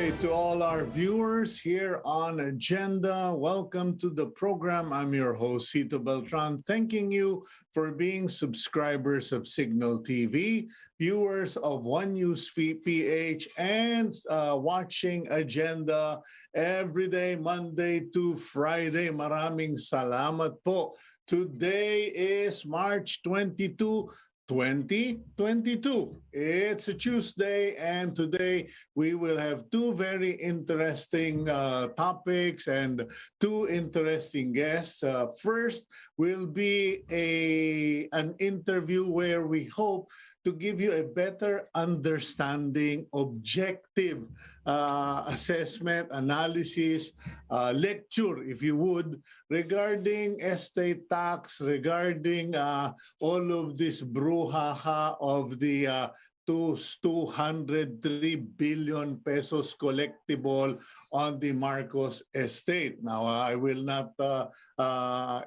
Okay, to all our viewers here on Agenda, welcome to the program. I'm your host, Cito Beltran, thanking you for being subscribers of Cignal TV, viewers of One News PH, and watching Agenda every day, Monday to Friday. Maraming salamat po. Today is March 22, 2022. It's a Tuesday, and today we will have two very interesting topics and two interesting guests. First will be an interview where we hope to give you a better understanding, objective assessment, analysis, lecture, if you would, regarding estate tax, regarding all of this brouhaha of the 203 billion pesos collectible on the Marcos estate. Now, I will not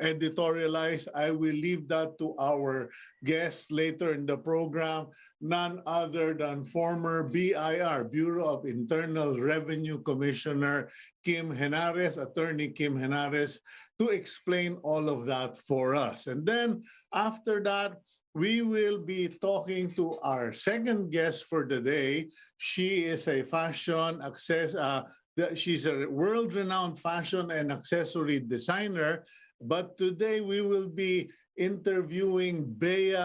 editorialize. I will leave that to our guests later in the program, none other than former BIR, Bureau of Internal Revenue Commissioner Kim Henares, Attorney Kim Henares, to explain all of that for us. And then after that, we will be talking to our second guest for the day. She is a she's a world-renowned fashion and accessory designer. But today we will be interviewing Bea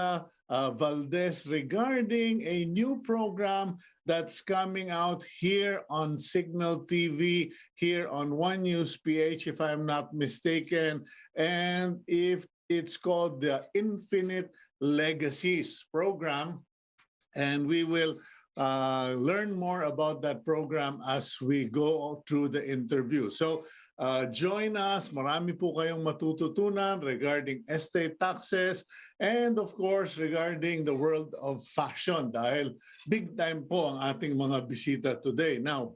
Valdes regarding a new program that's coming out here on Cignal TV, here on One News PH, if I'm not mistaken. And if it's called the Infinite Legacies program, and we will learn more about that program as we go through the interview. So join us. Marami po kayong matututunan regarding estate taxes and of course regarding the world of fashion dahil big time po ang ating mga bisita today. Now,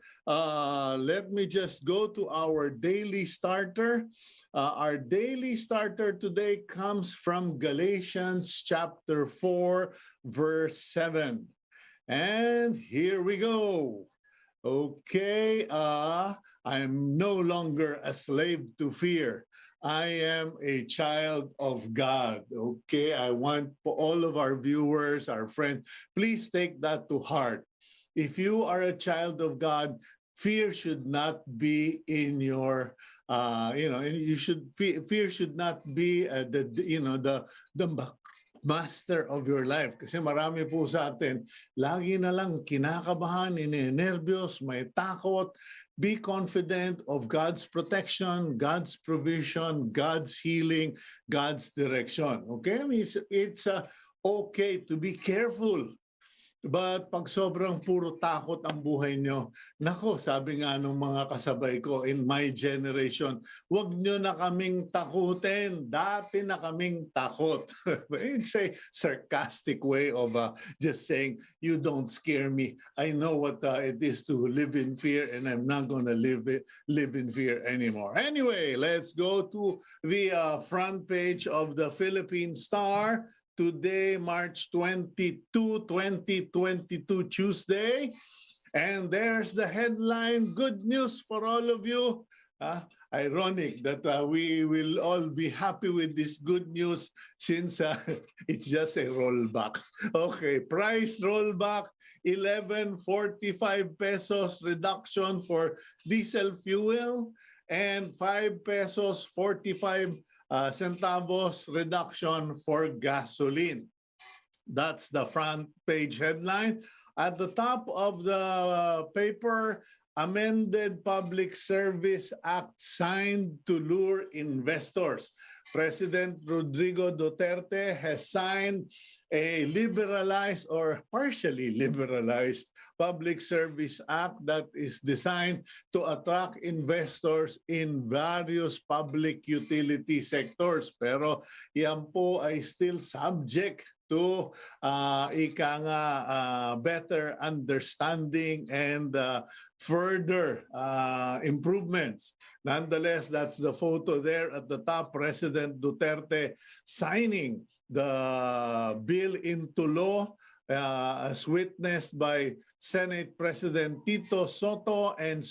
let me just go to our daily starter. Our daily starter today comes from Galatians chapter 4, verse 7. And here we go. Okay, I'm no longer a slave to fear. I am a child of God. Okay, I want all of our viewers, our friends, please take that to heart. If you are a child of God, fear should not be in your, fear should not be the master of your life. Kasi marami po sa atin, lagi na lang kinakabahan, nervyos, may takot. Be confident of God's protection, God's provision, God's healing, God's direction. Okay? I mean, it's okay to be careful. But pag sobrang puro takot ang buhay nyo, nako, sabi nga nung mga kasabay ko in my generation, wag nyo na kaming takutin. Dati na kaming takot. It's a sarcastic way of just saying, you don't scare me. I know what it is to live in fear and I'm not going to live in fear anymore. Anyway, let's go to the front page of the Philippine Star. Today, March 22, 2022, Tuesday. And there's the headline, good news for all of you. Ironic that we will all be happy with this good news since it's just a rollback. Okay, price rollback, 11.45 pesos reduction for diesel fuel and 5 pesos 45 centavos reduction for gasoline. That's the front page headline. At the top of the paper, Amended Public Service Act signed to lure investors. President Rodrigo Duterte has signed a liberalized or partially liberalized Public Service Act that is designed to attract investors in various public utility sectors. Pero yan po ay still subject to better understanding and further improvements. Nonetheless, that's the photo there at the top, President Duterte signing the bill into law as witnessed by Senate President Tito Soto and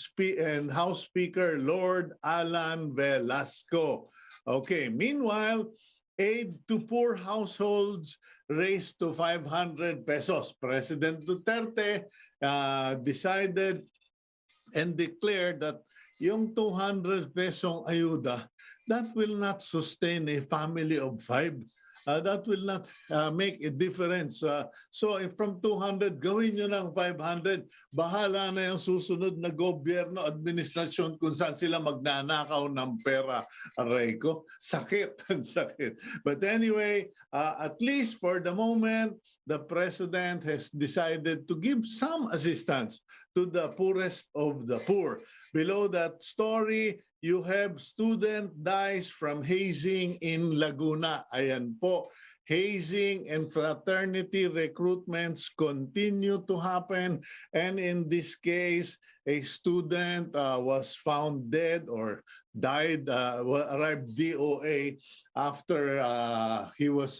House Speaker Lord Alan Velasco. Okay, meanwhile, aid to poor households raised to 500 pesos. President Duterte decided and declared that yung 200 pesong ayuda, that will not sustain a family of 5. That will not make a difference. So if from 200, gawin nyo ng 500, bahala na yung susunod na gobyerno, administrasyon kung saan sila magnanakaw ng pera. Aray ko, sakit, sakit. But anyway, at least for the moment, the President has decided to give some assistance to the poorest of the poor. Below that story, you have student dies from hazing in Laguna. Ayan po. Hazing and fraternity recruitments continue to happen. And in this case, a student was found dead or died, arrived DOA after he was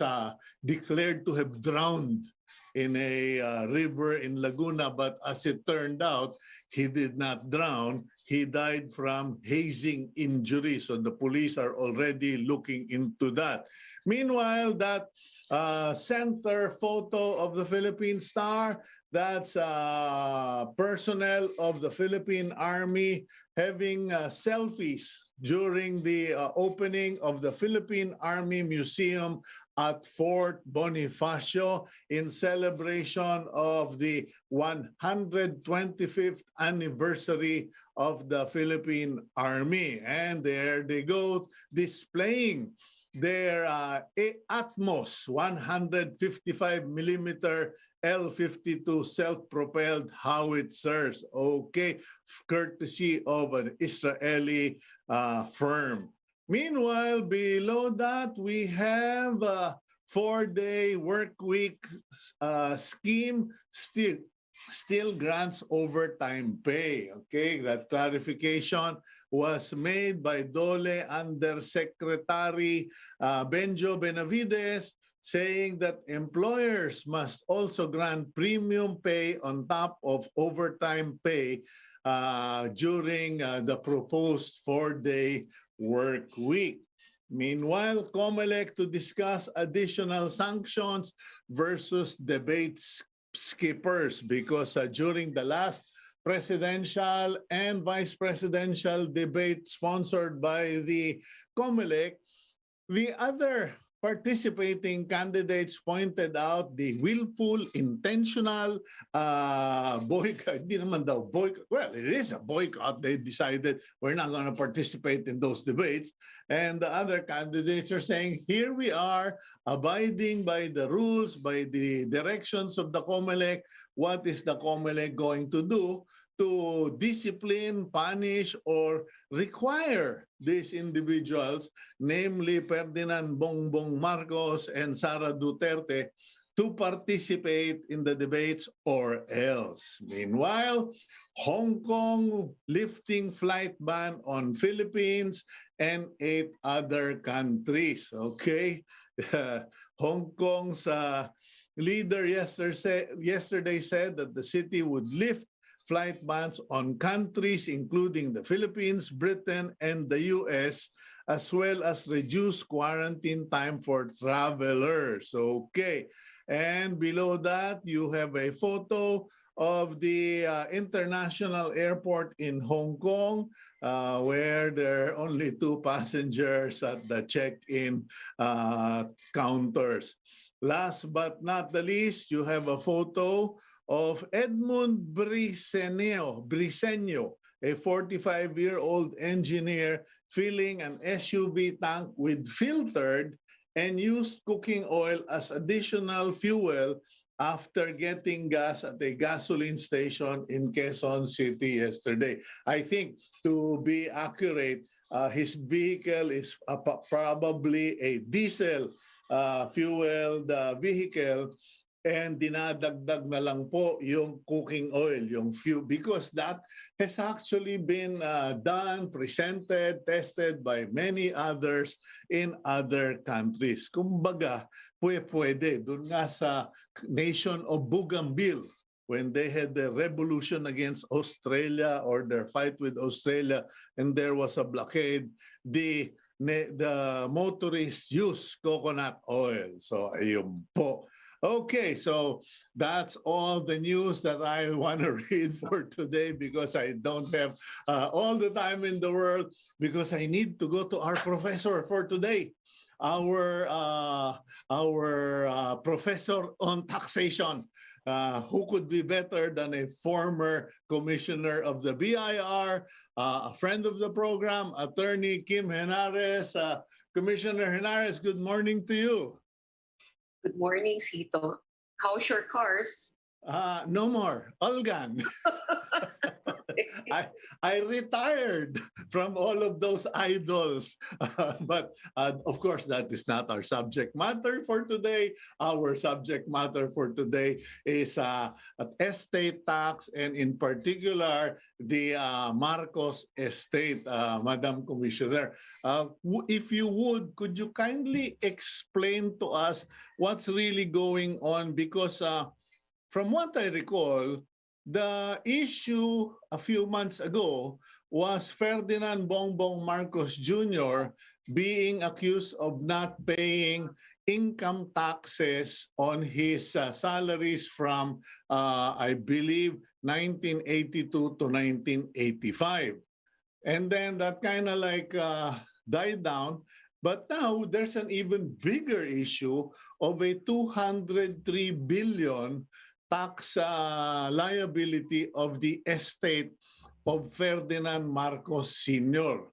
declared to have drowned in a river in Laguna. But as it turned out, he did not drown. He died from hazing injury. So the police are already looking into that. Meanwhile, that center photo of the Philippine Star, that's personnel of the Philippine Army having selfies during the opening of the Philippine Army Museum at Fort Bonifacio in celebration of the 125th anniversary of the Philippine Army. And there they go, displaying their Atmos 155mm L-52 self-propelled howitzers, okay, courtesy of an Israeli firm. Meanwhile, below that, we have a 4-day work week scheme still grants overtime pay. Okay, that clarification was made by DOLE Undersecretary Benjo Benavides, saying that employers must also grant premium pay on top of overtime pay during the proposed 4-day work week. Meanwhile, COMELEC to discuss additional sanctions versus debate skippers because during the last presidential and vice presidential debate sponsored by the COMELEC, the other participating candidates pointed out the willful, intentional boycott. Hindi naman daw boycott. Well, it is a boycott. They decided we're not going to participate in those debates. And the other candidates are saying, here we are, abiding by the rules, by the directions of the COMELEC. What is the COMELEC going to do to discipline, punish, or require these individuals, namely Ferdinand Bongbong Marcos and Sara Duterte, to participate in the debates or else? Meanwhile, Hong Kong lifting flight ban on Philippines and 8 other countries. Okay? Hong Kong's leader yesterday said that the city would lift flight bans on countries including the Philippines, Britain, and the US, as well as reduce quarantine time for travelers. Okay. And below that, you have a photo of the international airport in Hong Kong, where there are only 2 passengers at the check-in counters. Last but not the least, you have a photo of Edmund Briceño, a 45-year-old engineer filling an SUV tank with filtered and used cooking oil as additional fuel after getting gas at a gasoline station in Quezon City yesterday. I think, to be accurate, his vehicle is probably a diesel fueled vehicle, and dinadagdag na lang po yung cooking oil, yung fuel, because that has actually been done, presented, tested by many others in other countries. Kumbaga, pwede. Doon nga sa nation of Bougainville, when they had the revolution against Australia or their fight with Australia, and there was a blockade, the motorists use coconut oil. So ayun po. Okay, so that's all the news that I want to read for today, because I don't have all the time in the world, because I need to go to our professor for today. Our professor on taxation. Who could be better than a former commissioner of the BIR, a friend of the program, Attorney Kim Henares. Commissioner Henares, good morning to you. Good morning, Cito. How's your cars? No more. All gone. I retired from all of those idols. But of course, that is not our subject matter for today. Our subject matter for today is estate tax, and in particular, the Marcos estate, Madam Commissioner. If you would, could you kindly explain to us what's really going on? Because from what I recall, the issue a few months ago was Ferdinand Bongbong Marcos Jr. being accused of not paying income taxes on his salaries from, I believe, 1982 to 1985. And then that kind of like died down. But now there's an even bigger issue of a 203 billion tax liability of the estate of Ferdinand Marcos Sr.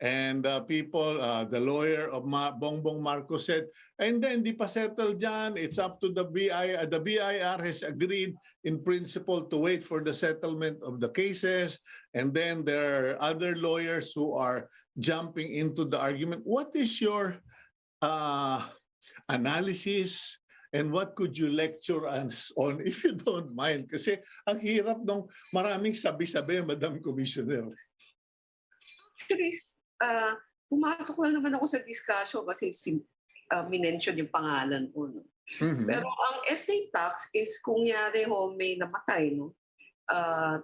And people, the lawyer of Bongbong Marcos said, and then di pa settle dyan, it's up to the BIR. The BIR has agreed in principle to wait for the settlement of the cases. And then there are other lawyers who are jumping into the argument. What is your analysis? And what could you lecture us on, if you don't mind? Kasi ang hirap nung maraming sabi-sabi, Madam Commissioner. Actually, pumasok lang naman ako sa discussion kasi minention yung pangalan ko. No? Mm-hmm. Pero ang estate tax is kung yari ho may namatay, no?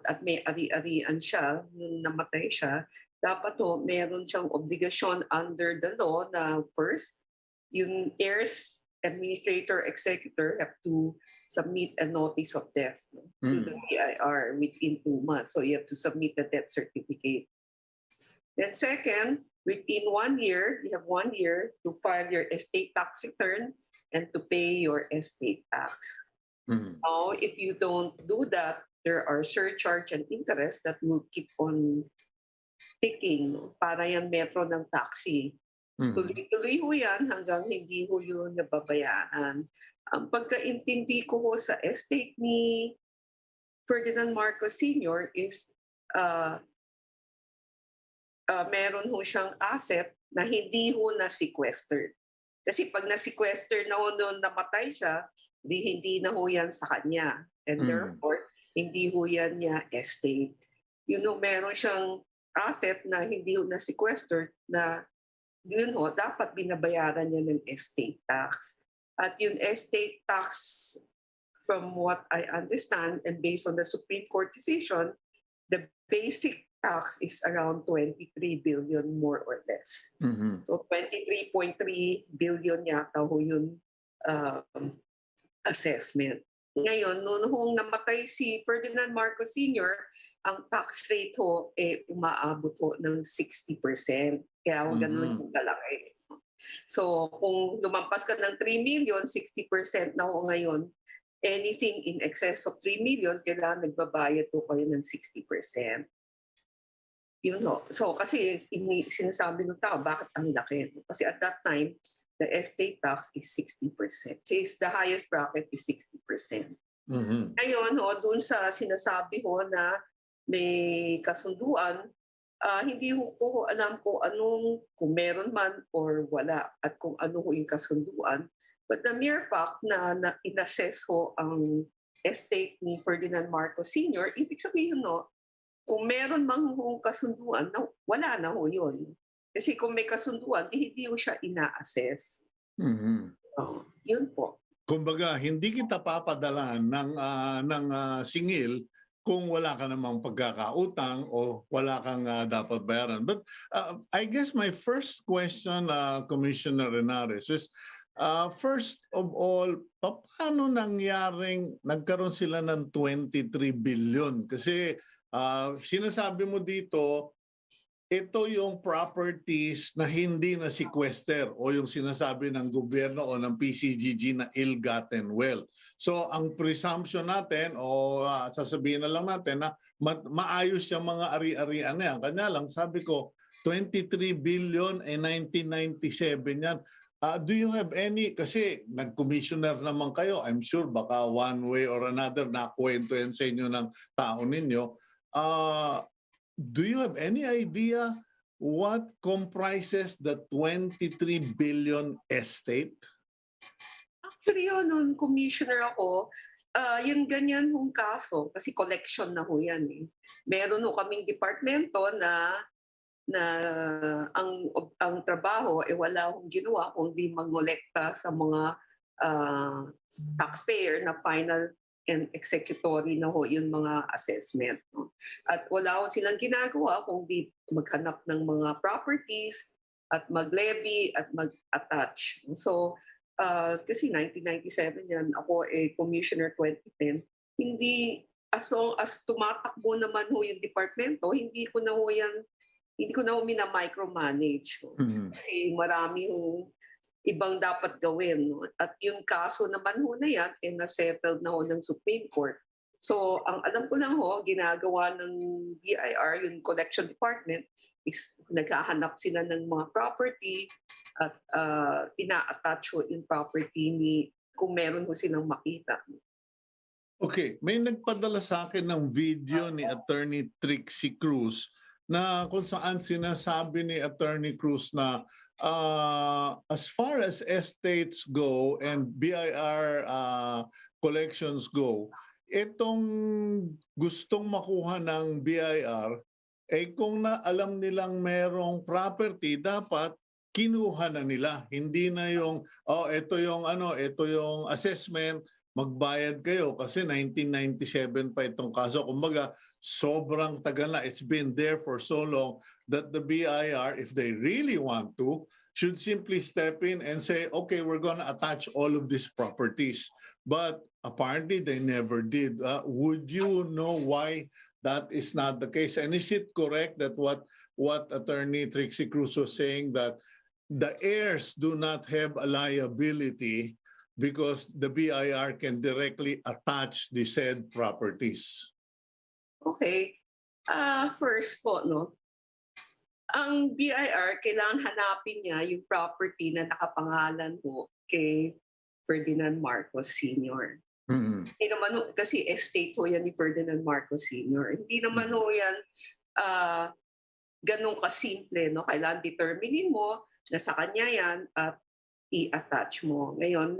At may ari-arian siya, nung namatay siya, dapat ho meron siyang obligasyon under the law na first, yung heirs, administrator, executor have to submit a notice of death to the BIR within 2 months. So you have to submit the death certificate. Then second, within 1 year, you have 1 year to file your estate tax return and to pay your estate tax. Now, if you don't do that, there are surcharge and interest that will keep on ticking. No? Para yan metro ng taxi. Tuloy-tuloy ho yan hanggang hindi ho yun nababayaan. Ang pagkaintindi ko ho sa estate ni Ferdinand Marcos Sr. is meron ho siyang asset na hindi ho na-sequestered. Kasi pag na-sequester na ho noon namatay siya, hindi na ho yan sa kanya. And therefore, hindi ho yan niya estate. You know, meron siyang asset na hindi ho na-sequestered na yun ho, dapat binabayaran niya ng estate tax. At yung estate tax, from what I understand, and based on the Supreme Court decision, the basic tax is around 23 billion more or less. So 23.3 billion yata ho yung assessment. Ngayon, noon hong namatay si Ferdinand Marcos Sr., ang tax rate ho umaabot ho ng 60%. Kaya ganun yung kalaki. So kung lumampas ka ng 3 million, 60% na ho ngayon. Anything in excess of 3 million, kailangan nagbabayad ho kayo ng 60%. Yun ho. So kasi sinasabi ng tao, bakit ang laki? Kasi at that time, the estate tax is 60%. Since the highest bracket is 60%. Ngayon ho, dun sa sinasabi ho na may kasunduan, hindi ko alam kung meron man or wala at kung ano yung kasunduan. But the mere fact na inassess ho ang estate ni Ferdinand Marcos Sr., ibig sabihin no, kung meron mang hong kasunduan, wala na ho yun. Kasi kung may kasunduan, hindi ho siya ina-assess. Mhm. Yun po. Kumbaga, hindi kita papadalan ng singil kung wala ka namang pagkakautang o wala kang dapat bayaran. But I guess my first question, Commissioner Henares, is first of all, paano nangyaring nagkaroon sila ng 23 billion? Kasi sinasabi mo dito, ito yung properties na hindi na sequester o yung sinasabi ng gobyerno o ng PCGG na ill-gotten wealth. So ang presumption natin o sasabihin na lang natin na maayos yung mga ari-arian na yan. Kanya lang sabi ko 23 billion and 1997 yan. Do you have any, kasi nag-commissioner naman kayo, I'm sure baka one way or another nakwento yan sa inyo ng tao ninyo. Do you have any idea what comprises the 23 billion estate? Actually, noon commissioner ako, yung ganyan hong kaso, kasi collection na ho yan eh. Meron ho kaming departamento na ang trabaho wala hong ginawa kundi mangolekta sa mga taxpayer na final and executory na ho yung mga assessment. No? At wala ho silang ginagawa kundi maghanap ng mga properties at mag-levy at mag-attach. So, kasi 1997 yan, ako Commissioner 2010, hindi, as long as tumatakbo naman ho yung departamento, hindi ko na ho mina-micromanage. No? Mhm. Kasi marami ho ibang dapat gawin. No? At yung kaso naman ho na yan, na-settled na ho ng Supreme Court. So, ang alam ko lang ho, ginagawa ng BIR, yung collection department, is naghahanap sila ng mga property at ina-attach ho yung property kung meron ho silang makita. Okay, may nagpadala sa akin ng video ni Attorney Trixie Cruz na kung saan sinasabi ni Attorney Cruz na as far as estates go and BIR collections go, itong gustong makuha ng BIR, kung alam nilang merong property, dapat kinuha na nila. Hindi na yung, ito yung assessment, magbayad kayo kasi 1997 pa itong kaso. Kumbaga, sobrang tagal na. It's been there for so long that the BIR, if they really want to, should simply step in and say, okay, we're going to attach all of these properties. But apparently, they never did. Would you know why that is not the case? And is it correct that what Attorney Trixie Cruz was saying, that the heirs do not have a liability because the BIR can directly attach the said properties? Okay. First po, no, ang BIR, kailangan hanapin niya yung property na nakapangalan po kay Ferdinand Marcos Sr. Mm-hmm. Hindi naman ho, kasi estate ho yan ni Ferdinand Marcos Sr. Hindi naman ho yan ganun kasimple. No? Kailangan determinin mo na sa kanya yan at i-attach mo. Ngayon,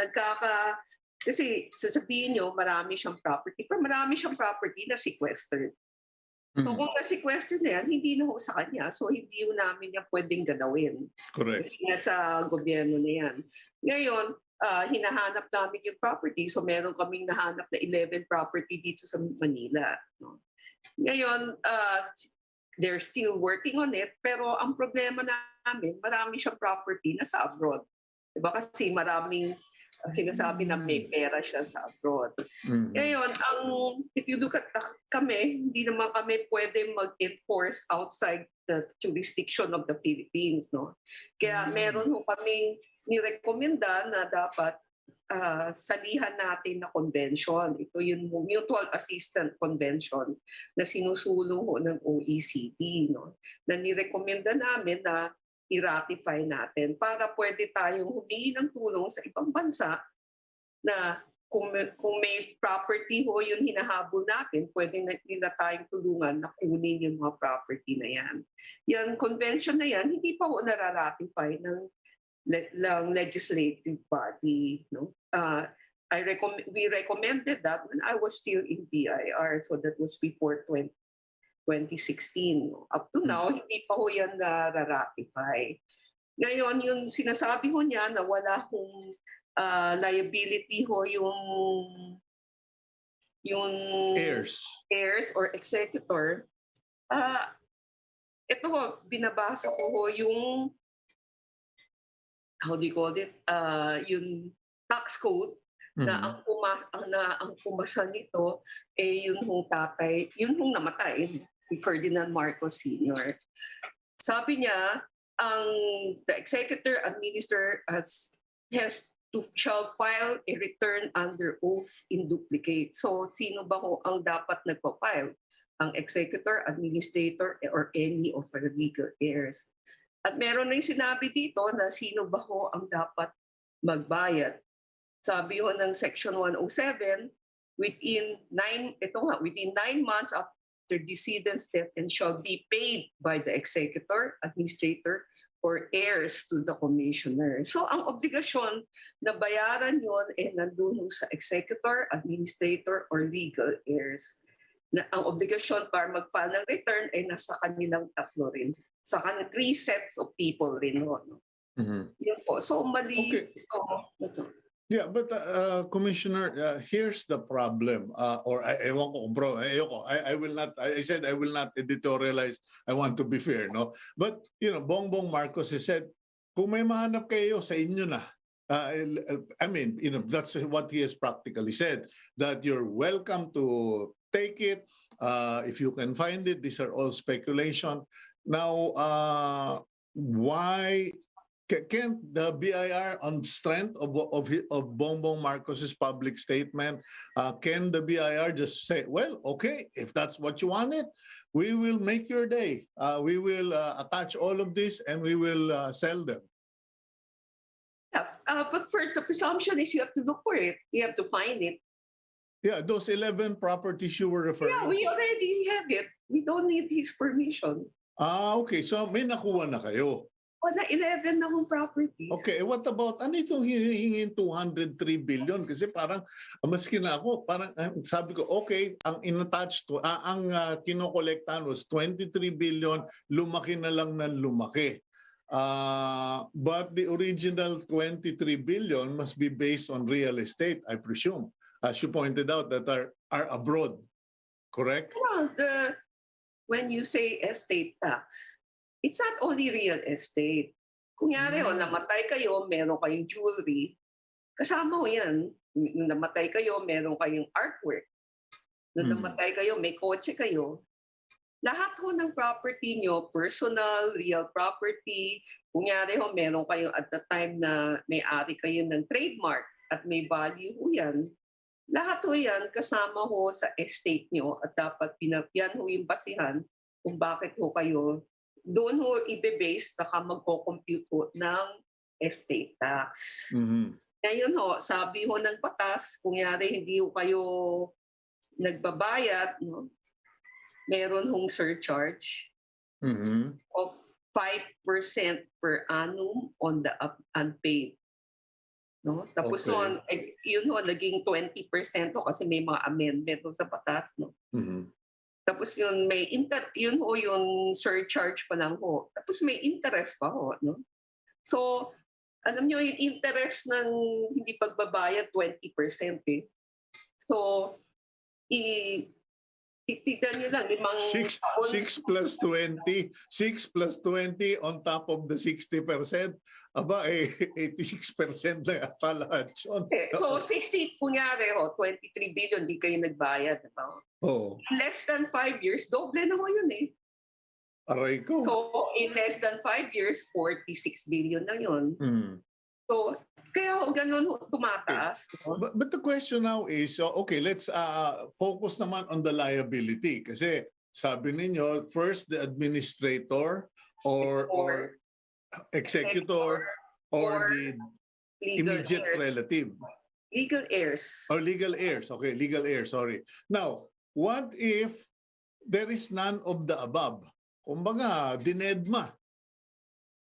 kasi sasabihin nyo, marami siyang property, pero marami siyang property na sequestered. So kung na-sequester na yan, hindi na ho sa kanya. So hindi ho namin yan pwedeng galawin. Correct. Kasi nasa gobyerno na yan. Ngayon, hinahanap namin yung property. So meron kaming nahanap na 11 property dito sa Manila. No? Ngayon, they're still working on it. Pero ang problema namin, marami siyang property na sa abroad. Diba? Kasi maraming sinasabi na may pera siya sa abroad. Mm-hmm. Ngayon, if you look at kami, hindi naman kami pwede mag-enforce outside the jurisdiction of the Philippines. No? Kaya meron ho kaming nirekomenda na dapat salihan natin na convention. Ito yung Mutual Assistance Convention na sinusulong ho ng OECD. No? Na nirekomenda namin na i-ratify natin para pwede tayong humingi ng tulong sa ibang bansa na kung may property ho yung hinahabol natin, pwede nila tayong tulungan na kunin yung mga property na yan. Yung convention na yan, hindi pa ho nararatify ng legislative body. No? We recommended that when I was still in BIR, so that was before 2016. Up to now, hindi pa ho yan na-ratify. Ngayon, yung sinasabi ho niya na wala hong liability ho yung heirs or executor. Ito ho, binabasa ko ho yung how do you call it? Yung tax code na ang pumasa nito yun hong tatay, yun hong namatay, si Ferdinand Marcos Sr. Sabi niya, the executor administrator shall file a return under oath in duplicate. So sino ba ho ang dapat nagpa-file? Ang executor, administrator, or any of the legal heirs. At meron na yung sinabi dito na sino ba ho ang dapat magbayad. Sabi ho ng Section 107, within 9 months after decedent's death and shall be paid by the executor, administrator, or heirs to the commissioner. So ang obligasyon na bayaran yon nandun sa executor, administrator, or legal heirs. Na ang obligasyon para mag-file ng return ay nasa kanilang tatlo rin. Sa kanilang 3 sets of people rin. No? Yun po. So mali. Okay. So, yeah, but Commissioner, here's the problem. I will not. I said I will not editorialize. I want to be fair, no. But Bongbong Marcos has said, kung may mahanap kayo sa inyo na. I mean, that's what he has practically said. That you're welcome to take it if you can find it. These are all speculation. Now, why? Can't the BIR, on strength of Bongbong Marcos's public statement, can the BIR just say, well, okay, if that's what you wanted, we will make your day. We will attach all of this and we will sell them. Yeah, but first, the presumption is you have to look for it. You have to find it. Yeah, those 11 properties you were referring to. Yeah, we already have it. We don't need his permission. Okay. So may nakuha na kayo. Na 11 na kong properties. Okay, what about, ano itong hihingin 203 billion? Kasi parang, maski na ako, parang sabi ko, okay, ang in-attach to, ang kinokolektahan was 23 billion, lumaki na lang ng lumaki. But the original 23 billion must be based on real estate, I presume, as you pointed out, that are abroad, correct? Yeah, when you say estate tax, it's not only real estate. Kung yari namatay kayo, meron kayong jewelry, kasama ho yan. Nung namatay kayo, meron kayong artwork. Nung namatay kayo, may kotse kayo. Lahat ho ng property nyo, personal, real property, kung yari ho, meron kayo at the time na may-ari kayo ng trademark at may value ho yan, lahat ho yan kasama ho sa estate nyo at dapat yan ho yung basihan kung bakit ho kayo doon ho ibe-base na magko-compute ho ng estate tax. Ngayon ho, sabi ho ng batas, kung yari hindi ho kayo nagbabayad, no, meron hong surcharge of 5% per annum on the unpaid. No? Tapos yun ho, naging 20% ho kasi may mga amendment ho sa batas. No? Tapos yun yun ho yung surcharge pa lang ho. Tapos may interest pa ho, no? So, alam niyo yung interest ng hindi pagbabayad 20% eh. So, titignan niyo lang 6 plus 20 on top of the 60%. Aba, 86% na yata lahat yun. Okay. So 60, kunyari, 23 billion, di kayo nagbayad. In less than 5 years, doble na ho yun eh. Aray ko. So in less than 5 years, 46 billion na yun. So, kaya ganun tumataas. Okay. But the question now is, okay, let's focus naman on the liability. Kasi sabi ninyo, first the administrator or executor or the immediate relative. Legal heirs. Or legal heirs. Okay, legal heirs, sorry. Now, what if there is none of the above? Kumbaga, dinedma.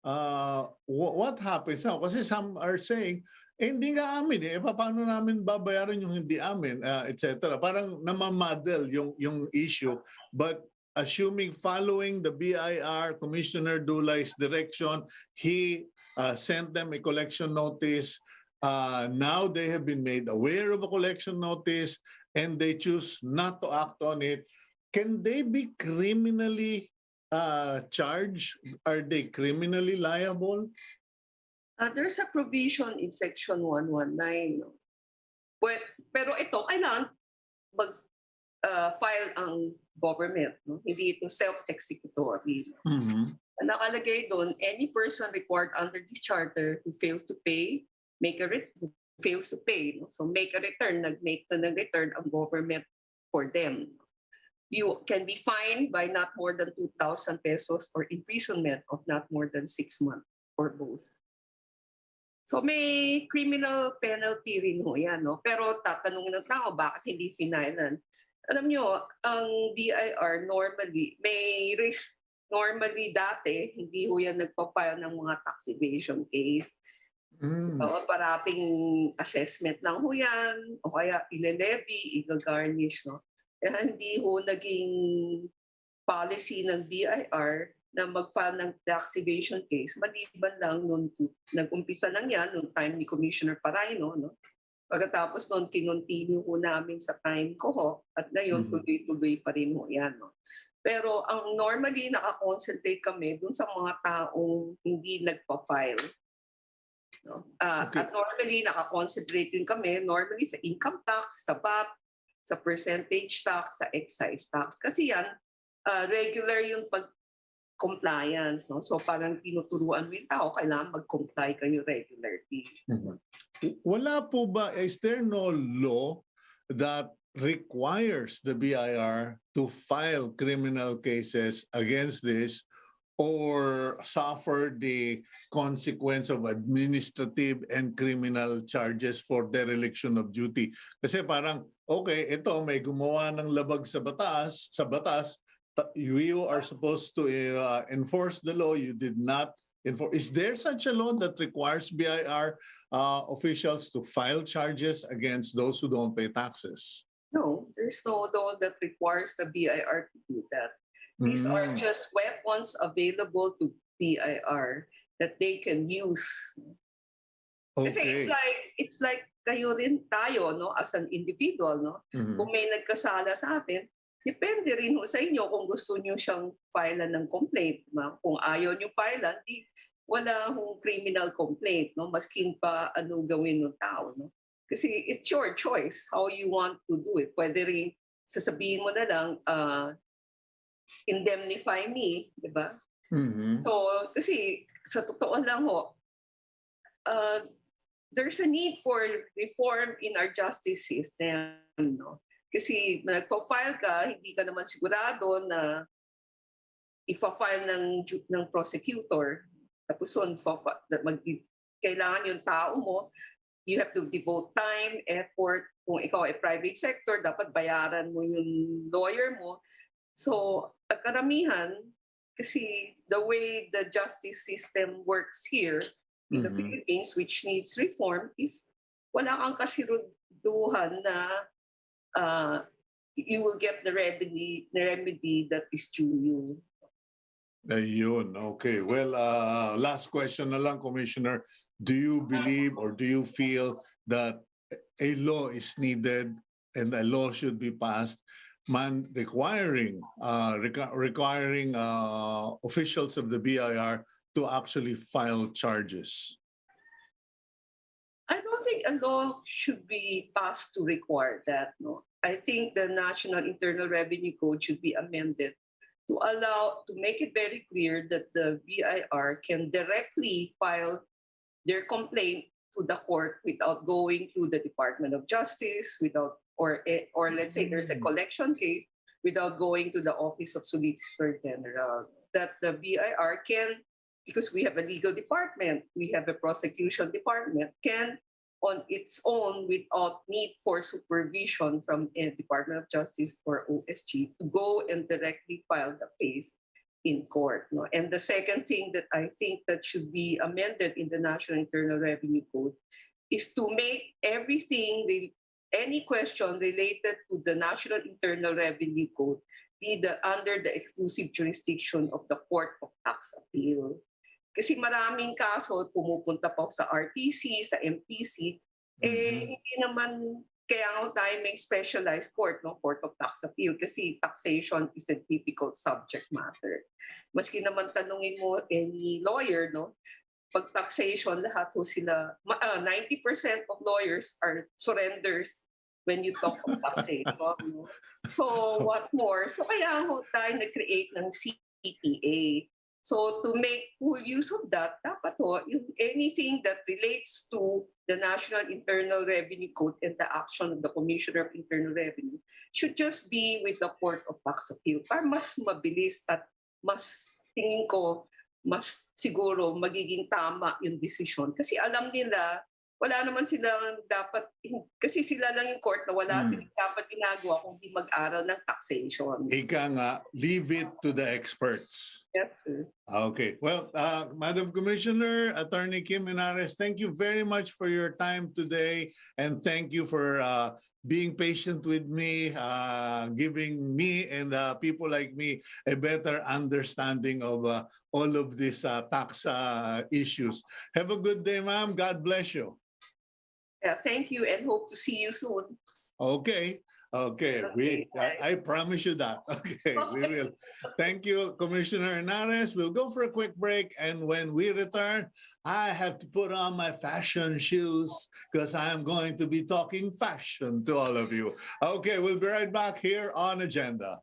what happens now? Kasi some are saying, hindi nga amin eh. Paano namin babayaran yung hindi amin, etc. Parang namamadel yung issue. But assuming following the BIR Commissioner Dulay's direction, he sent them a collection notice. Now they have been made aware of a collection notice and they choose not to act on it. Can they be criminally charged? Are they criminally liable? There's a provision in Section 119. No? Pero ito, kailangan mag-file ang government. No? Hindi ito self-executory. Mm-hmm. Nakalagay doon, any person required under this charter who fails to pay, who fails to pay. No? So make a return, nag-make ng return ang government for them. You can be fined by not more than 2,000 pesos or imprisonment of not more than 6 months or both. So may criminal penalty rin ho yan. No? Pero tatanungin ng tao, bakit hindi finailan? Alam nyo, ang BIR normally, may risk. Normally dati, hindi ho yan nagpa-file ng mga tax evasion case. Parating assessment lang ho yan, o kaya ile-levy, i-garnish. No? Kaya hindi ho naging policy ng BIR na mag-file ng tax evasion case, maliban lang nung nag-umpisa lang yan nung time ni Commissioner Paraino. No? Pagkatapos noon, kinontinue ho namin sa time ko ho, at ngayon tuloy-tuloy pa rin ho yan. No? Pero ang normally nakakonsentrate kami dun sa mga taong hindi nagpa-file. No? Okay. At normally nakakonsentrate din kami normally sa income tax, sa VAT, sa percentage tax, sa excise tax. Kasi yan, regular yung pag-compliance. No? So parang tinuturuan mo yung tao, kailangan mag-comply kayo regularly. Wala po ba, is there no law that requires the BIR to file criminal cases against this or suffer the consequence of administrative and criminal charges for dereliction of duty? Kasi parang, okay, ito may gumawa ng labag sa batas, you are supposed to enforce the law, you did not enforce. Is there such a law that requires BIR officials to file charges against those who don't pay taxes? No, there's no law that requires the BIR to do that. These are just weapons available to BIR that they can use. Kasi it's like kayo rin tayo, no, as an individual, no. Kung may nagkasala sa atin, depende rin ho sa inyo kung gusto niyo siyang filean ng complaint. No? Kung ayaw niyo filean, wala hong criminal complaint, no, maskin pa ano gawin ng tao, no. Kasi it's your choice how you want to do it. Pwede rin sasabihin mo na lang, indemnify me, di ba? So, kasi sa totoo lang ho, there's a need for reform in our justice system. No? Kasi nagpo-file ka, hindi ka naman sigurado na ipa-file ng prosecutor. Tapos kailangan yung tao mo, you have to devote time, effort. Kung ikaw ay private sector, dapat bayaran mo yung lawyer mo. So, karamihan, kasi the way the justice system works here in the Philippines, which needs reform, is wala kang kasiruduhan na you will get the remedy that is due you. Ayun, okay. Well, last question na lang, Commissioner. Do you believe or do you feel that a law is needed and a law should be passed requiring officials of the BIR to actually file charges? I don't think a law should be passed to require that. No, I think the National Internal Revenue Code should be amended to make it very clear that the BIR can directly file their complaint to the court without going through the Department of Justice, or let's say there's a collection case, without going to the Office of Solicitor General. That the BIR can, because we have a legal department, we have a prosecution department, can on its own, without need for supervision from a Department of Justice or OSG, to go and directly file the case in court. No? And the second thing that I think that should be amended in the National Internal Revenue Code is to make everything, any question related to the National Internal Revenue Code be under the exclusive jurisdiction of the Court of Tax Appeal. Kasi maraming kaso pumupunta pa sa RTC, sa MTC, hindi naman, kaya nga tayo may specialized court, no? Court of Tax Appeal, kasi taxation is a difficult subject matter. Maski naman tanungin mo any lawyer, no? Pag taxation, lahat ho sila, 90% of lawyers are surrenders when you talk of taxation. No? So what more? So kaya ho tayo nag-create ng CTA. So to make full use of that, dapat ho, anything that relates to the National Internal Revenue Code and the action of the Commissioner of Internal Revenue should just be with the Court of Tax Appeal para mas mabilis at mas, tingin ko, mas siguro magiging tama yung desisyon. Kasi alam nila, wala naman silang dapat, kasi sila lang yung court na wala silang dapat ginagawa kung di mag-aral ng taxation. Ika nga, leave it to the experts. Yes, sir. Okay. Well, Madam Commissioner, Attorney Kim Henares, thank you very much for your time today, and thank you for being patient with me, giving me and people like me a better understanding of all of these tax issues. Have a good day, ma'am. God bless you. Yeah, thank you and hope to see you soon. Okay. Okay, I promise you that. Okay, we will. Thank you, Commissioner Henares. We'll go for a quick break, and when we return, I have to put on my fashion shoes because I'm going to be talking fashion to all of you. Okay, we'll be right back here on Agenda.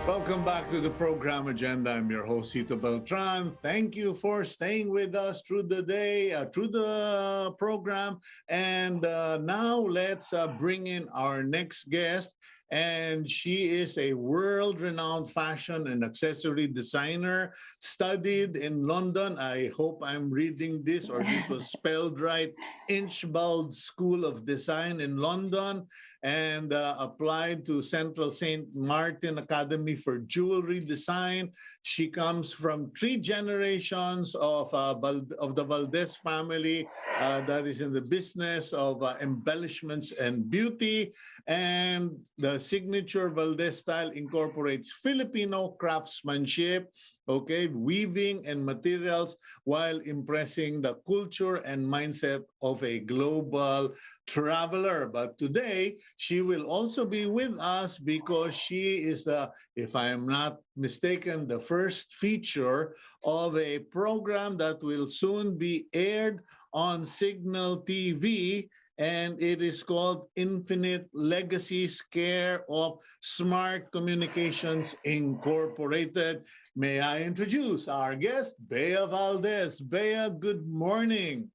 Welcome back to the program Agenda. I'm your host, Cito Beltran. Thank you for staying with us through the day, through the program. And now let's bring in our next guest. And she is a world-renowned fashion and accessory designer, studied in London. I hope I'm reading this or this was spelled right. Inchbald School of Design in London, and applied to Central St. Martin Academy for Jewelry Design. She comes from 3 generations of the Valdes family that is in the business of embellishments and beauty. And the signature Valdes style incorporates Filipino craftsmanship, okay, weaving and materials while impressing the culture and mindset of a global traveler. But today, she will also be with us because she is the, if I am not mistaken, the first feature of a program that will soon be aired on Cignal TV. And it is called Infinite Legacies Care of Smart Communications Incorporated. May I introduce our guest, Bea Valdes. Bea, good morning.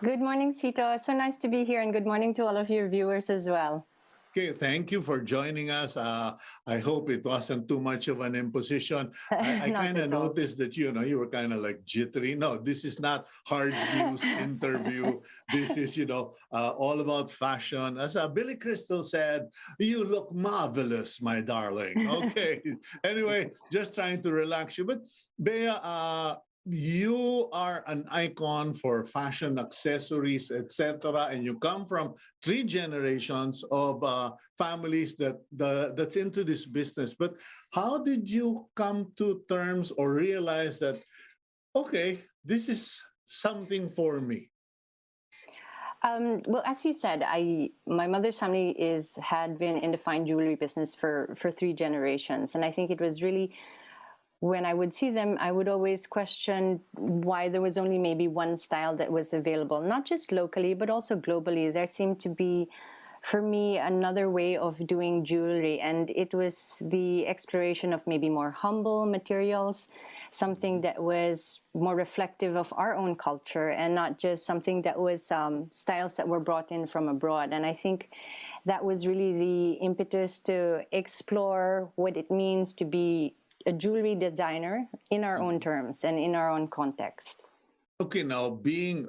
Good morning, Cito. So nice to be here, and good morning to all of your viewers as well. Okay, thank you for joining us. I hope it wasn't too much of an imposition. I Not kind of at all. noticed that you were kind of like jittery. No, this is not hard news interview. This is all about fashion. As Billy Crystal said, you look marvelous, my darling. Okay. Anyway, just trying to relax you. But Bea, you are an icon for fashion accessories, etc., and you come from three generations of families that's into this business. But how did you come to terms or realize that, okay, this is something for me? Well, as you said, my mother's family had been in the fine jewelry business for three generations, and I think it was really, when I would see them, I would always question why there was only maybe one style that was available, not just locally, but also globally. There seemed to be, for me, another way of doing jewelry, and it was the exploration of maybe more humble materials, something that was more reflective of our own culture and not just something that was styles that were brought in from abroad. And I think that was really the impetus to explore what it means to be a jewelry designer in our own terms and in our own context. Okay, now being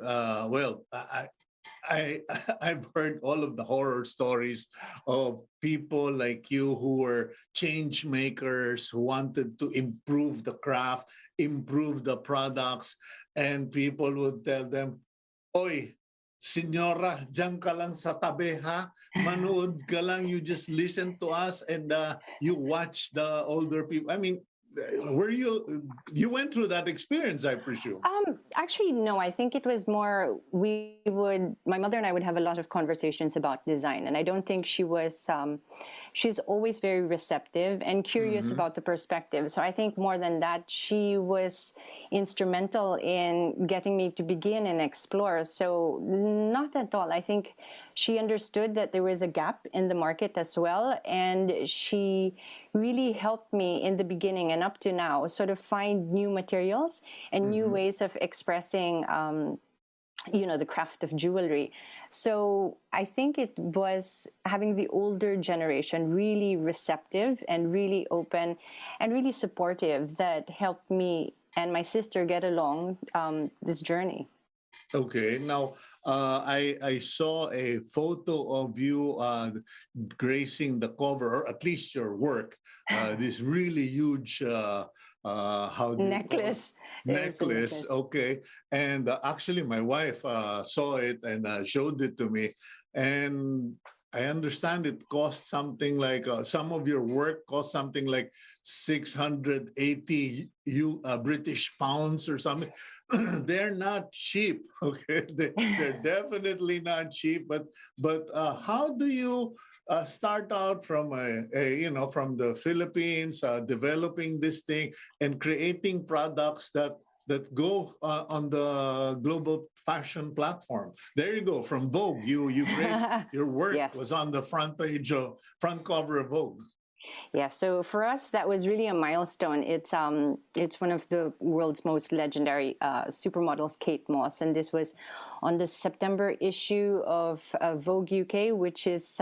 I've heard all of the horror stories of people like you who were change makers, who wanted to improve the craft, improve the products, and people would tell them, "Oy, Senyora, diyan ka lang sa tabi, ha? Manood ka lang, you just listen to us and you watch the older people." I mean, you went through that experience, I presume? Actually, no. I think it was more, my mother and I would have a lot of conversations about design, and I don't think she's always very receptive and curious about the perspective. So I think more than that, she was instrumental in getting me to begin and explore. So not at all. I think she understood that there was a gap in the market as well, and she really helped me in the beginning and up to now sort of find new materials and new ways of expressing the craft of jewelry. So I think it was having the older generation really receptive and really open and really supportive that helped me and my sister get along this journey. Okay, now I saw a photo of you gracing the cover, or at least your work. This really huge Necklace. Necklace. Okay, and actually, my wife saw it and showed it to me, and I understand it cost something like some of your work cost something like 680 British pounds or something. They're not cheap. Okay, they're definitely not cheap. But how do you start out from from the Philippines, developing this thing and creating products that go on the global fashion platform? There you go. From Vogue, you graced, your work Yes. was on the front cover of Vogue. Yeah, so for us, that was really a milestone. It's one of the world's most legendary supermodels, Kate Moss, and this was on the September issue of Vogue UK, which is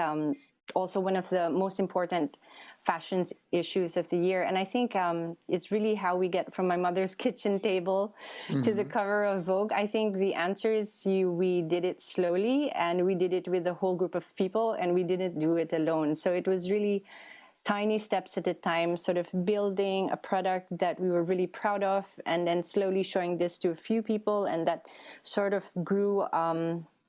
also one of the most important fashion issues of the year. And I think it's really how we get from my mother's kitchen table to the cover of Vogue. I think the answer is we did it slowly, and we did it with a whole group of people, and we didn't do it alone. So it was really tiny steps at a time, sort of building a product that we were really proud of, and then slowly showing this to a few people, and that sort of grew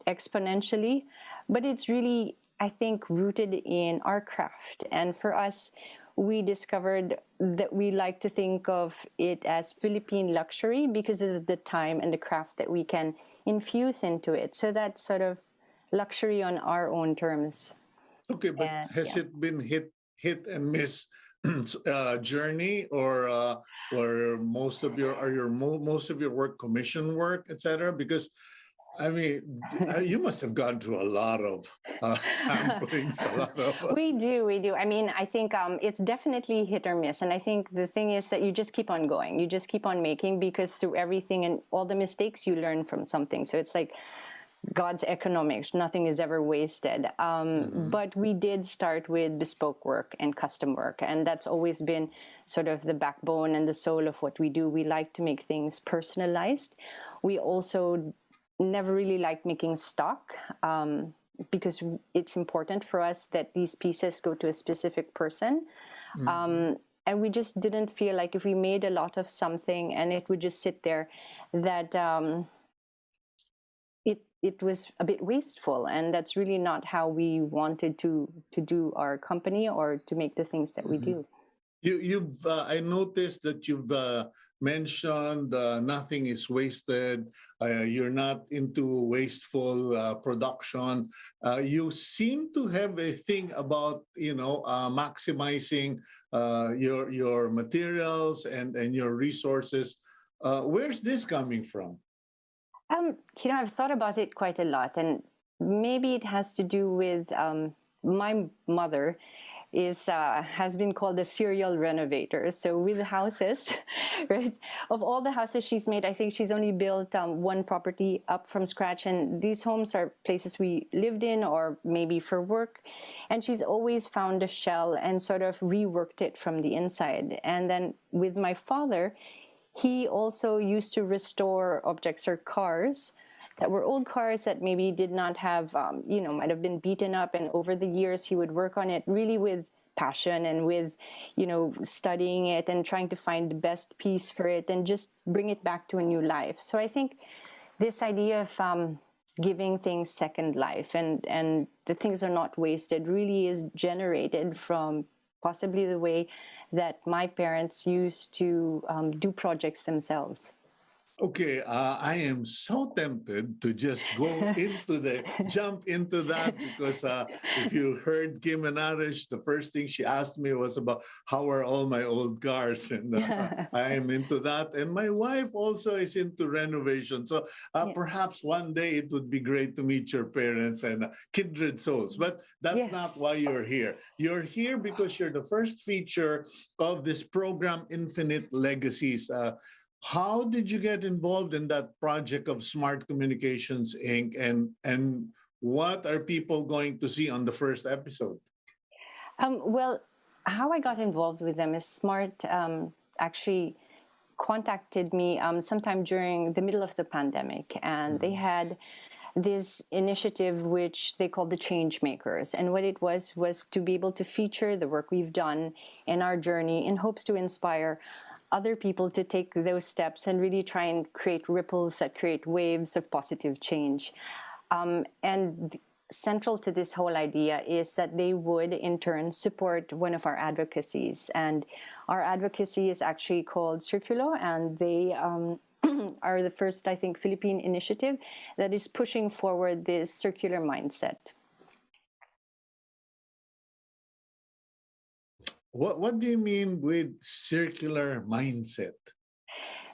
exponentially. But it's really, I think, rooted in our craft. And for us, we discovered that we like to think of it as Philippine luxury because of the time and the craft that we can infuse into it. So that's sort of luxury on our own terms. Okay, but has it been hit and miss journey, or most of your work commission work, etc.? Because I mean, you must have gone through a lot of samplings. We do. I mean, I think it's definitely hit or miss. And I think the thing is that you just keep on going. You just keep on making, because through everything and all the mistakes, you learn from something. So it's like God's economics. Nothing is ever wasted. But we did start with bespoke work and custom work. And that's always been sort of the backbone and the soul of what we do. We like to make things personalized. We also never really liked making stock because it's important for us that these pieces go to a specific person. And we just didn't feel like if we made a lot of something and it would just sit there, that it was a bit wasteful. And that's really not how we wanted to do our company or to make the things that we do. I noticed that you've mentioned nothing is wasted. You're not into wasteful production. You seem to have a thing about maximizing your materials and your resources. Where's this coming from? I've thought about it quite a lot, and maybe it has to do with my mother has been called a serial renovator. So with houses, right, of all the houses she's made, I think she's only built one property up from scratch. And these homes are places we lived in or maybe for work. And she's always found a shell and sort of reworked it from the inside. And then with my father, he also used to restore objects or cars that were old cars that maybe did not have, might have been beaten up. And over the years, he would work on it really with passion and with, studying it and trying to find the best piece for it and just bring it back to a new life. So I think this idea of giving things second life and the things are not wasted really is generated from possibly the way that my parents used to do projects themselves. Okay, I am so tempted to just jump into that because if you heard Kim Henares, the first thing she asked me was about how are all my old cars, and I am into that. And my wife also is into renovation. So perhaps one day it would be great to meet your parents and kindred souls. But that's not why you're here. You're here because you're the first feature of this program, Infinite Legacies. How did you get involved in that project of Smart Communications Inc. and what are people going to see on the first episode? Well, how I got involved with them is Smart actually contacted me sometime during the middle of the pandemic, and they had this initiative which they called the Change Makers. And what it was to be able to feature the work we've done in our journey in hopes to inspire other people to take those steps and really try and create ripples that create waves of positive change. And central to this whole idea is that they would in turn support one of our advocacies. And our advocacy is actually called Circulo, and they are the first, I think, Philippine initiative that is pushing forward this circular mindset. What do you mean with circular mindset?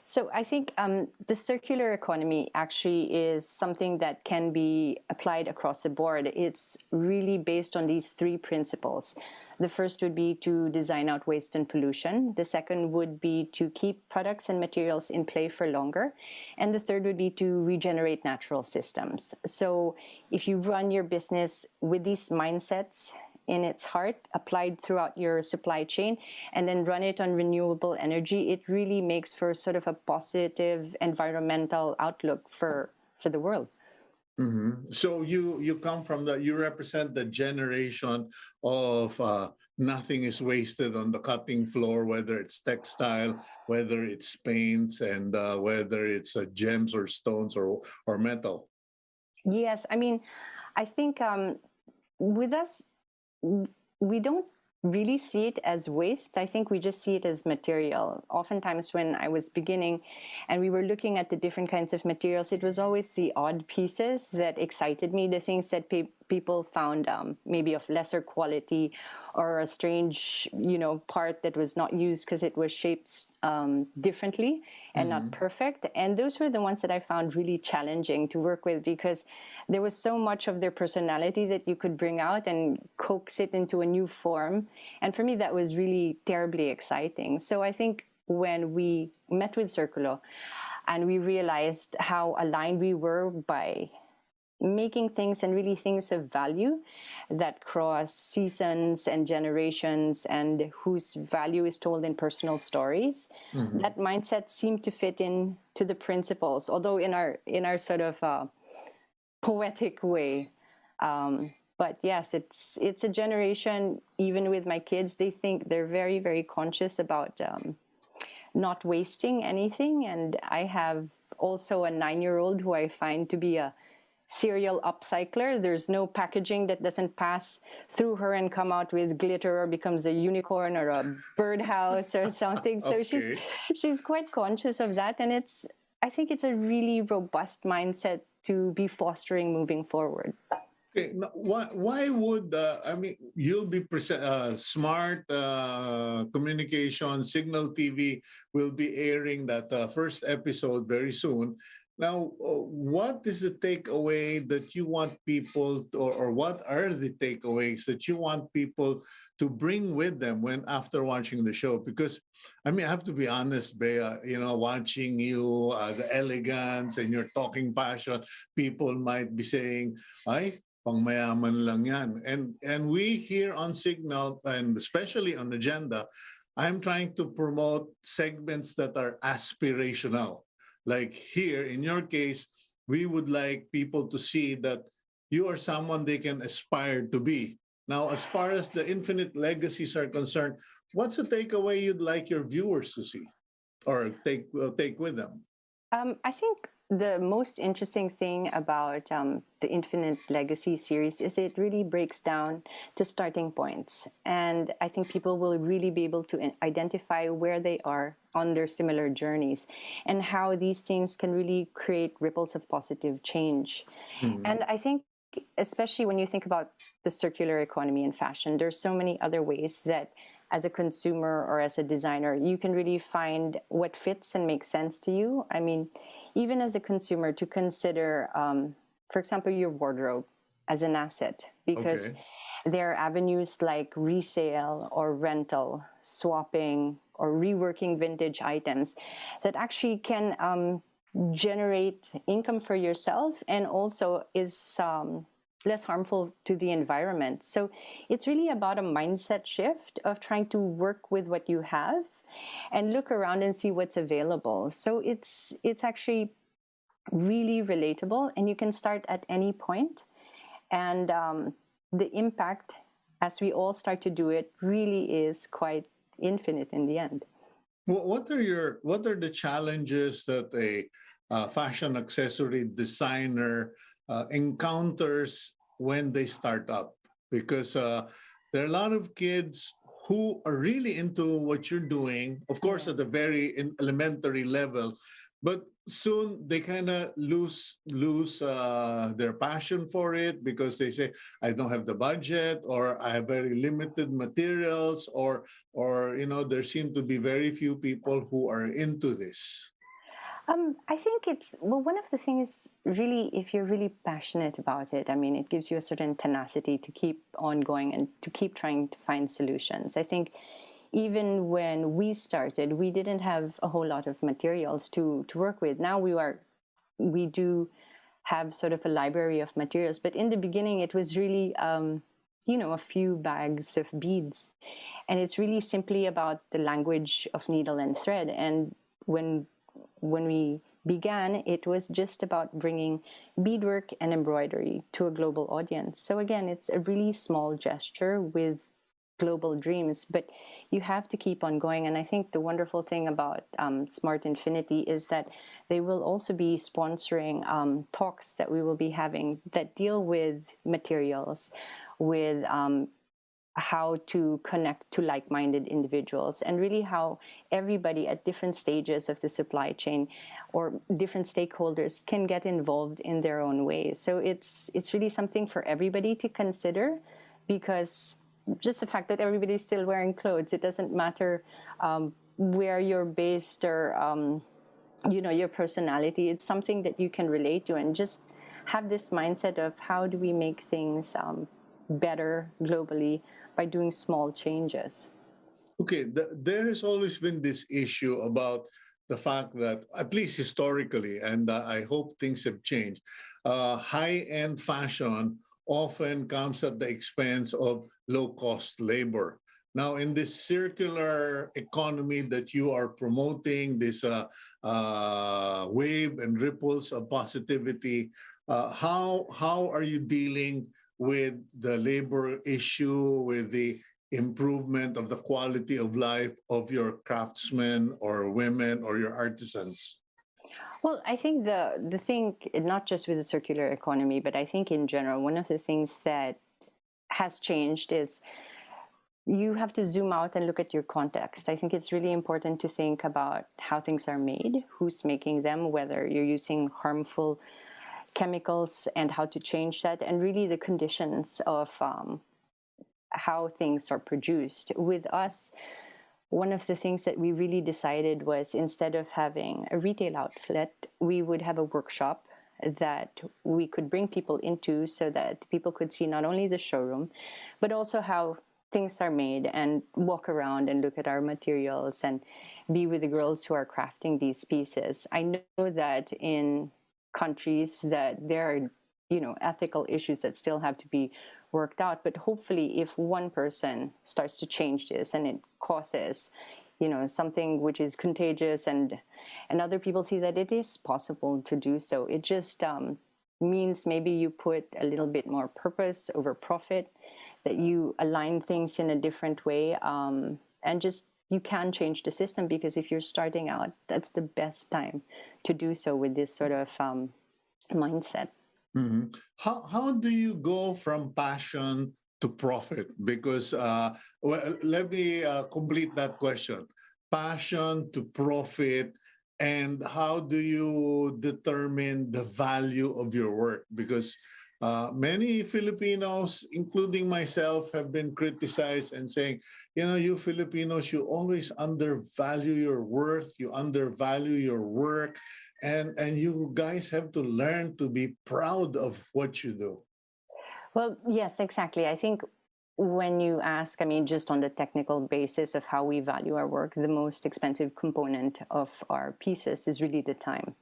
So I think the circular economy actually is something that can be applied across the board. It's really based on these three principles. The first would be to design out waste and pollution. The second would be to keep products and materials in play for longer. And the third would be to regenerate natural systems. So if you run your business with these mindsets in its heart, applied throughout your supply chain, and then run it on renewable energy, it really makes for sort of a positive environmental outlook for the world. Mm-hmm. So you come from you represent the generation of nothing is wasted on the cutting floor, whether it's textile, whether it's paints, and whether it's gems or stones or metal. Yes, I mean, I think with us, we don't really see it as waste. I think we just see it as material. Oftentimes when I was beginning and we were looking at the different kinds of materials, it was always the odd pieces that excited me, the things that people found maybe of lesser quality or a strange, part that was not used because it was shaped differently and not perfect. And those were the ones that I found really challenging to work with because there was so much of their personality that you could bring out and coax it into a new form. And for me, that was really terribly exciting. So I think when we met with Circulo and we realized how aligned we were by making things and really things of value that cross seasons and generations and whose value is told in personal stories. That mindset seemed to fit in to the principles, although in our sort of poetic way. But yes, it's a generation, even with my kids, they think they're very, very conscious about not wasting anything. And I have also a 9-year-old who I find to be a serial upcycler. There's no packaging that doesn't pass through her and come out with glitter or becomes a unicorn or a birdhouse or something. So she's quite conscious of that, and I think it's a really robust mindset to be fostering moving forward. Okay, now, why would you'll be Smart Communication, Cignal TV will be airing that first episode very soon. Now, what is the takeaway that you want people or what are the takeaways that you want people to bring with them after watching the show? Because I have to be honest, Bea, watching you, the elegance and your talking fashion, people might be saying, "Ay, pangmayaman lang yan." And we here on Cignal, and especially on Agenda, I'm trying to promote segments that are aspirational. Like here, in your case, we would like people to see that you are someone they can aspire to be. Now, as far as the infinite legacies are concerned, what's the takeaway you'd like your viewers to see or take with them? I think the most interesting thing about the Infinite Legacy series is it really breaks down to starting points. And I think people will really be able to identify where they are on their similar journeys and how these things can really create ripples of positive change. And I think, especially when you think about the circular economy in fashion, there's so many other ways that as a consumer or as a designer, you can really find what fits and makes sense to you. I mean, even as a consumer, to consider, for example, your wardrobe as an asset, because there are avenues like resale or rental, swapping, or reworking vintage items that actually can generate income for yourself and also is less harmful to the environment. So it's really about a mindset shift of trying to work with what you have and look around and see what's available. So it's actually really relatable, and you can start at any point. And the impact, as we all start to do it, really is quite infinite in the end. What are the challenges that a fashion accessory designer encounters when they start up? Because there are a lot of kids who are really into what you're doing, of course, at a very elementary level, but soon they kind of lose their passion for it because they say, I don't have the budget, or I have very limited materials, or there seem to be very few people who are into this. I think one of the things really, if you're really passionate about it, I mean, it gives you a certain tenacity to keep on going and to keep trying to find solutions. I think even when we started, we didn't have a whole lot of materials to work with. Now we do have sort of a library of materials, but in the beginning it was really, a few bags of beads. And it's really simply about the language of needle and thread. And when we began, it was just about bringing beadwork and embroidery to a global audience. So again, it's a really small gesture with global dreams, but you have to keep on going. And I think the wonderful thing about Smart Infinity is that they will also be sponsoring talks that we will be having that deal with materials, with how to connect to like-minded individuals, and really how everybody at different stages of the supply chain or different stakeholders can get involved in their own ways. So it's really something for everybody to consider, because just the fact that everybody's still wearing clothes, it doesn't matter where you're based or your personality. It's something that you can relate to, and just have this mindset of how do we make things better globally by doing small changes. Okay, there has always been this issue about the fact that, at least historically, and I hope things have changed, high-end fashion often comes at the expense of low-cost labor. Now, in this circular economy that you are promoting, this wave and ripples of positivity, how are you dealing with the labor issue, with the improvement of the quality of life of your craftsmen or women or your artisans? Well, I think the thing, not just with the circular economy, but I think in general, one of the things that has changed is you have to zoom out and look at your context. I think it's really important to think about how things are made, who's making them, whether you're using harmful chemicals and how to change that, and really the conditions of how things are produced. With us, one of the things that we really decided was, instead of having a retail outlet, we would have a workshop that we could bring people into so that people could see not only the showroom, but also how things are made, and walk around and look at our materials and be with the girls who are crafting these pieces. I know that in countries that there are, ethical issues that still have to be worked out, but hopefully if one person starts to change this and it causes, something which is contagious, and other people see that it is possible to do so, it just means maybe you put a little bit more purpose over profit, that you align things in a different way, and just you can change the system, because if you're starting out, that's the best time to do so with this sort of mindset. Mm-hmm. How do you go from passion to profit? Because let me complete that question. Passion to profit, and how do you determine the value of your work? Because many Filipinos, including myself, have been criticized and saying, you Filipinos, you always undervalue your worth, you undervalue your work, and you guys have to learn to be proud of what you do. Well, yes, exactly. I think when you ask, just on the technical basis of how we value our work, the most expensive component of our pieces is really the time.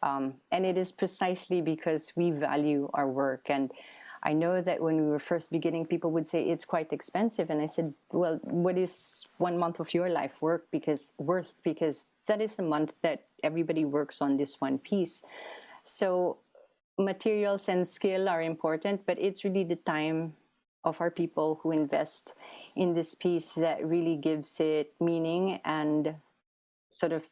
And it is precisely because we value our work. And I know that when we were first beginning, people would say it's quite expensive. And I said, well, what is 1 month of your life worth? Because that is the month that everybody works on this one piece. So materials and skill are important, but it's really the time of our people who invest in this piece that really gives it meaning, and sort of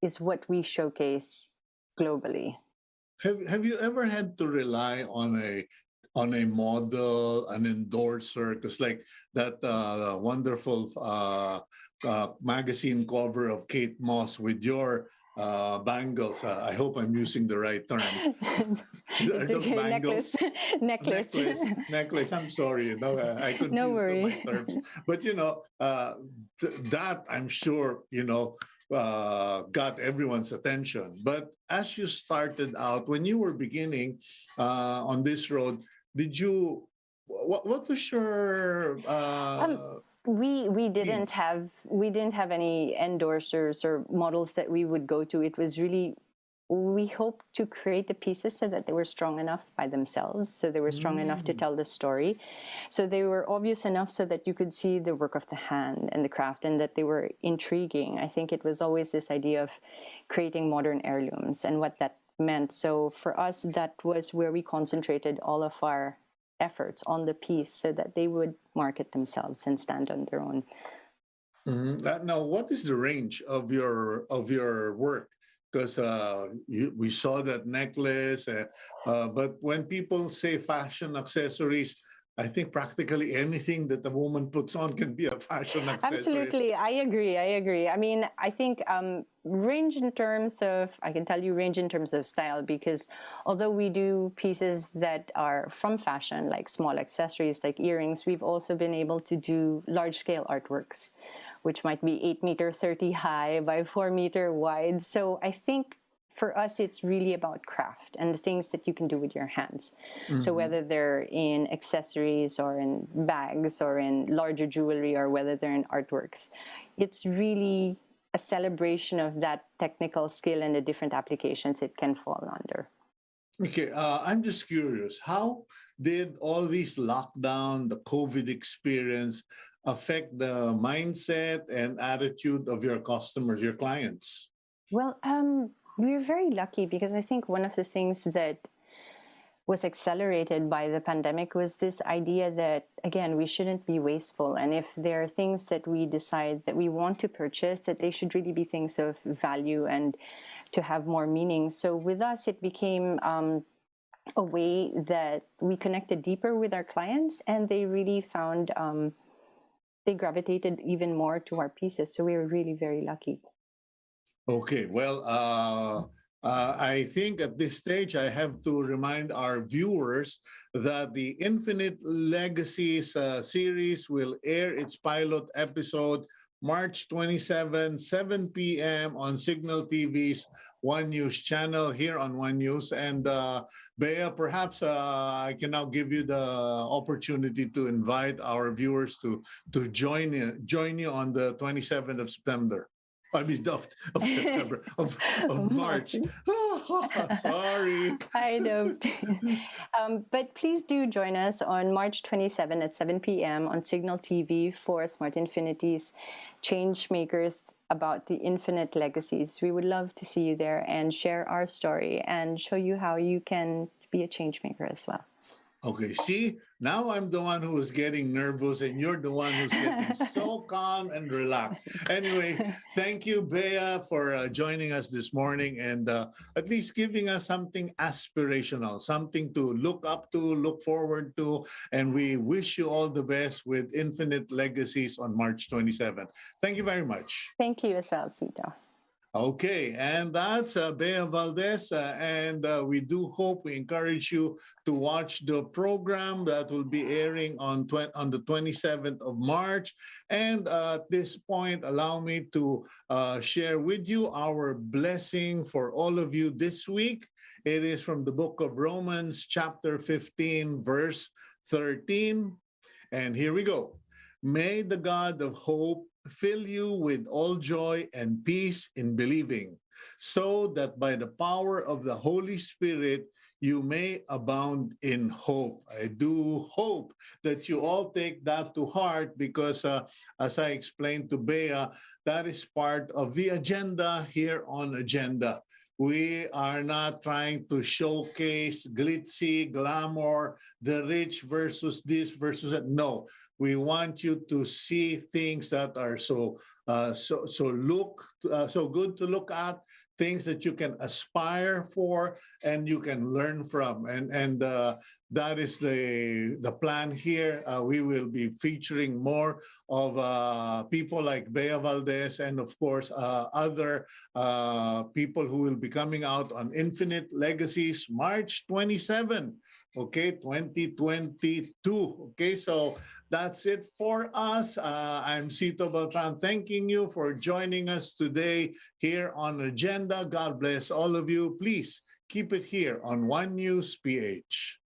is what we showcase globally. Have you ever had to rely on a model, an endorser? Because like that wonderful magazine cover of Kate Moss with your bangles. I hope I'm using the right term. Are those bangles? Necklace. I'm sorry, I confused No my worry. terms. But that I'm sure got everyone's attention. But as you started out, when you were beginning on this road, did you? What was your? We didn't have any endorsers or models that we would go to. It was really, we hoped to create the pieces so that they were strong enough by themselves, so they were strong enough to tell the story, so they were obvious enough so that you could see the work of the hand and the craft, and that they were intriguing. I think it was always this idea of creating modern heirlooms and what that meant. So for us, that was where we concentrated all of our efforts on the piece, so that they would market themselves and stand on their own. Mm-hmm. Now, what is the range of your work? Because we saw that necklace, but when people say fashion accessories, I think practically anything that a woman puts on can be a fashion accessory. Absolutely, I agree. I think range in terms of style, because although we do pieces that are from fashion, like small accessories, like earrings, we've also been able to do large-scale artworks, which might be 8 meter 30 high by 4 meter wide. So I think for us, it's really about craft and the things that you can do with your hands. Mm-hmm. So whether they're in accessories or in bags or in larger jewelry, or whether they're in artworks, it's really a celebration of that technical skill and the different applications it can fall under. Okay, I'm just curious. How did all these lockdown, the COVID experience affect the mindset and attitude of your customers, your clients? Well, we're very lucky because I think one of the things that was accelerated by the pandemic was this idea that, again, we shouldn't be wasteful. And if there are things that we decide that we want to purchase, that they should really be things of value and to have more meaning. So with us, it became a way that we connected deeper with our clients, and they really found, they gravitated even more to our pieces. So we were really very lucky. Okay, well, I think at this stage I have to remind our viewers that the Infinite Legacies series will air its pilot episode March 27, 7 p.m. on Cignal TV's One News channel here on One News. And Bea, perhaps I can now give you the opportunity to invite our viewers to join you on the 27th of September. I mean, of September, of March. Sorry. I know. But please do join us on March 27 at 7 p.m. on Cignal TV for Smart Infinity's Change Makers about the infinite legacies. We would love to see you there and share our story and show you how you can be a change maker as well. Okay, see, now I'm the one who is getting nervous and you're the one who's getting so calm and relaxed. Anyway, thank you, Bea, for joining us this morning and at least giving us something aspirational, something to look up to, look forward to. And we wish you all the best with Infinite Legacies on March 27th. Thank you very much. Thank you as well, Cito. Okay, and that's Bea Valdes, and we do hope, we encourage you to watch the program that will be airing on the 27th of March. And at this point, allow me to share with you our blessing for all of you this week. It is from the book of Romans, chapter 15, verse 13. And here we go. May the God of hope fill you with all joy and peace in believing, so that by the power of the Holy Spirit you may abound in hope. I do hope that you all take that to heart because, as I explained to Bea, that is part of the agenda here on Agenda. We are not trying to showcase glitzy, glamour, the rich versus this versus that. No, we want you to see things that are so good to look at, things that you can aspire for and you can learn from. And that is the plan here. We will be featuring more of people like Bea Valdes and, of course, other people who will be coming out on Infinite Legacies March 27, okay, 2022. Okay, so that's it for us. I'm Cito Beltran, thanking you for joining us today here on Agenda. God bless all of you. Please keep it here on One News PH.